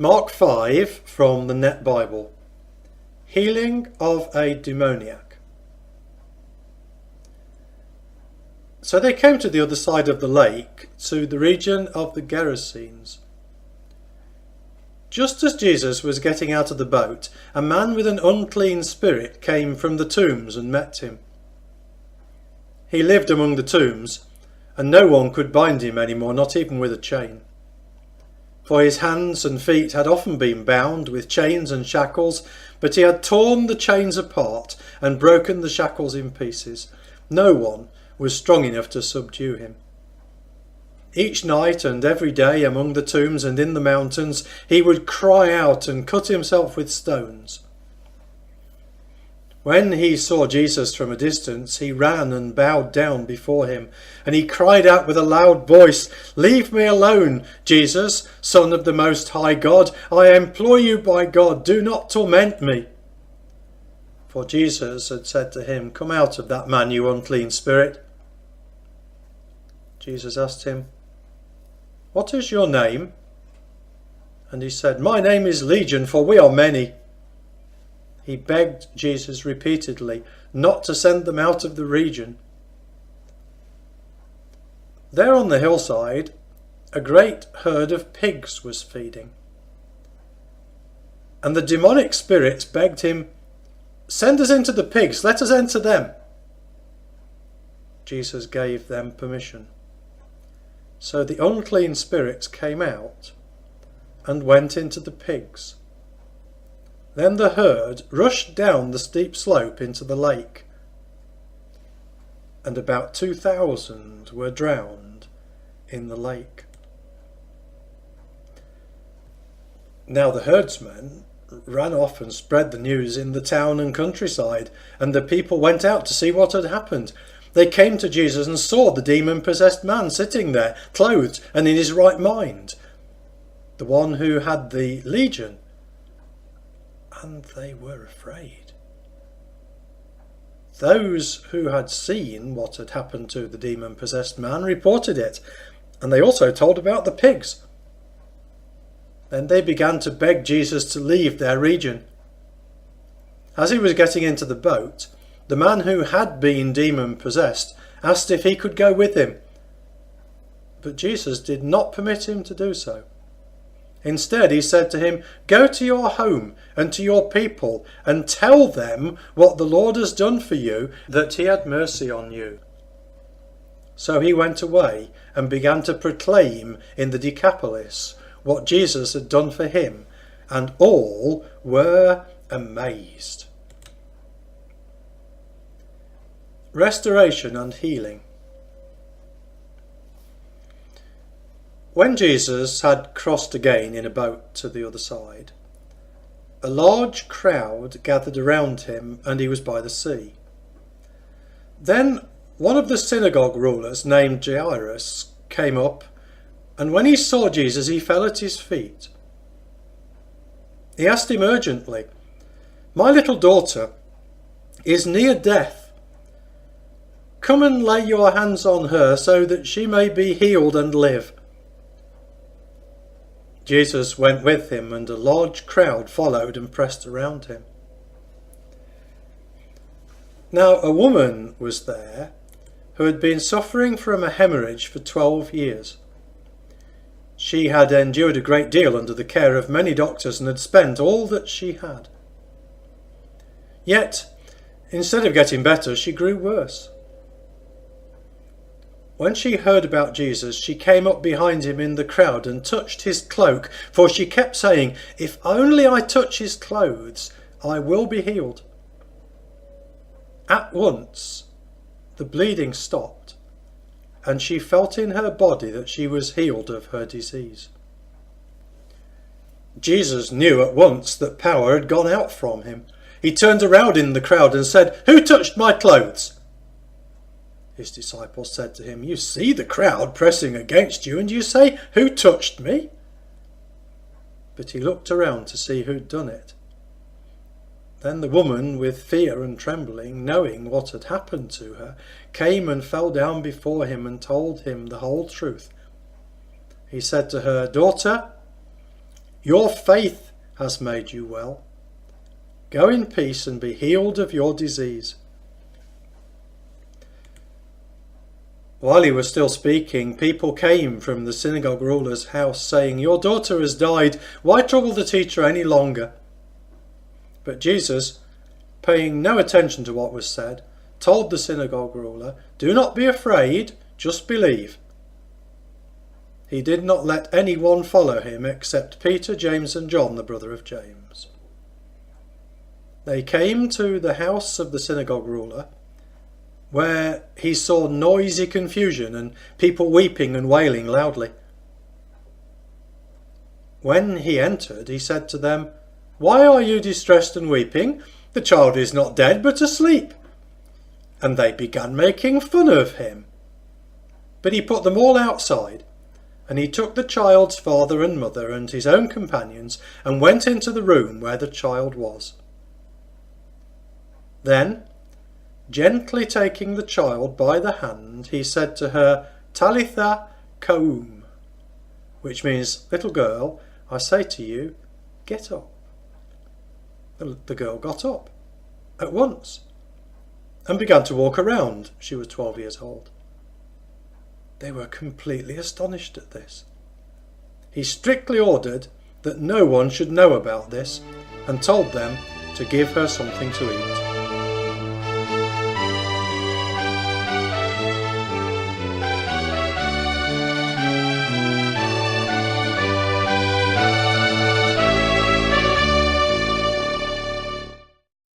Mark 5 from the Net Bible. Healing of a demoniac. So they came to the other side of the lake, to the region of the Gerasenes. Just as Jesus was getting out of the boat, a man with an unclean spirit came from the tombs and met him. He lived among the tombs, and no one could bind him any more, not even with a chain. For his hands and feet had often been bound with chains and shackles, but he had torn the chains apart and broken the shackles in pieces. No one was strong enough to subdue him. Each night and every day among the tombs and in the mountains he would cry out and cut himself with stones. When he saw Jesus from a distance, he ran and bowed down before him, and he cried out with a loud voice, "Leave me alone, Jesus, Son of the Most High God. I implore you by God, do not torment me." For Jesus had said to him, "Come out of that man, you unclean spirit." Jesus asked him, "What is your name?" And he said, "My name is Legion, for we are many." He begged Jesus repeatedly not to send them out of the region. There on the hillside, a great herd of pigs was feeding. And the demonic spirits begged him, "Send us into the pigs, let us enter them." Jesus gave them permission. So the unclean spirits came out and went into the pigs. Then the herd rushed down the steep slope into the lake, and about 2,000 were drowned in the lake. Now the herdsmen ran off and spread the news in the town and countryside, and the people went out to see what had happened. They came to Jesus and saw the demon-possessed man sitting there, clothed and in his right mind, the one who had the legion, and they were afraid. Those who had seen what had happened to the demon-possessed man reported it, and they also told about the pigs. Then they began to beg Jesus to leave their region. As he was getting into the boat, the man who had been demon-possessed asked if he could go with him, but Jesus did not permit him to do so. Instead, he said to him, "Go to your home and to your people and tell them what the Lord has done for you, that he had mercy on you." So he went away and began to proclaim in the Decapolis what Jesus had done for him, and all were amazed. Restoration and healing. When Jesus had crossed again in a boat to the other side, a large crowd gathered around him, and he was by the sea. Then one of the synagogue rulers named Jairus came up, and when he saw Jesus, he fell at his feet. He asked him urgently, "My little daughter is near death. Come and lay your hands on her so that she may be healed and live." Jesus went with him, and a large crowd followed and pressed around him. Now a woman was there who had been suffering from a hemorrhage for 12 years. She had endured a great deal under the care of many doctors and had spent all that she had. Yet, instead of getting better, she grew worse. When she heard about Jesus, she came up behind him in the crowd and touched his cloak, for she kept saying, "If only I touch his clothes, I will be healed." At once, the bleeding stopped, and she felt in her body that she was healed of her disease. Jesus knew at once that power had gone out from him. He turned around in the crowd and said, "Who touched my clothes?" His disciples said to him, "You see the crowd pressing against you, and you say, 'Who touched me?'" But he looked around to see who'd done it. Then the woman, with fear and trembling, knowing what had happened to her, came and fell down before him and told him the whole truth. He said to her, "Daughter, Your faith has made you well. Go in peace and be healed of your disease." While he was still speaking, people came from the synagogue ruler's house saying, "Your daughter has died. Why trouble the teacher any longer?" But Jesus, paying no attention to what was said, told the synagogue ruler, "Do not be afraid, just believe." He did not let anyone follow him except Peter, James and John, the brother of James. They came to the house of the synagogue ruler, where he saw noisy confusion and people weeping and wailing loudly. When he entered, he said to them, "Why are you distressed and weeping? The child is not dead, but asleep." And they began making fun of him. But he put them all outside, and he took the child's father and mother and his own companions and went into the room where the child was. Then, gently taking the child by the hand, he said to her, "Talitha koum," which means, "Little girl, I say to you, get up." The girl got up at once and began to walk around. She was 12 years old. They were completely astonished at this. He strictly ordered that no one should know about this and told them to give her something to eat.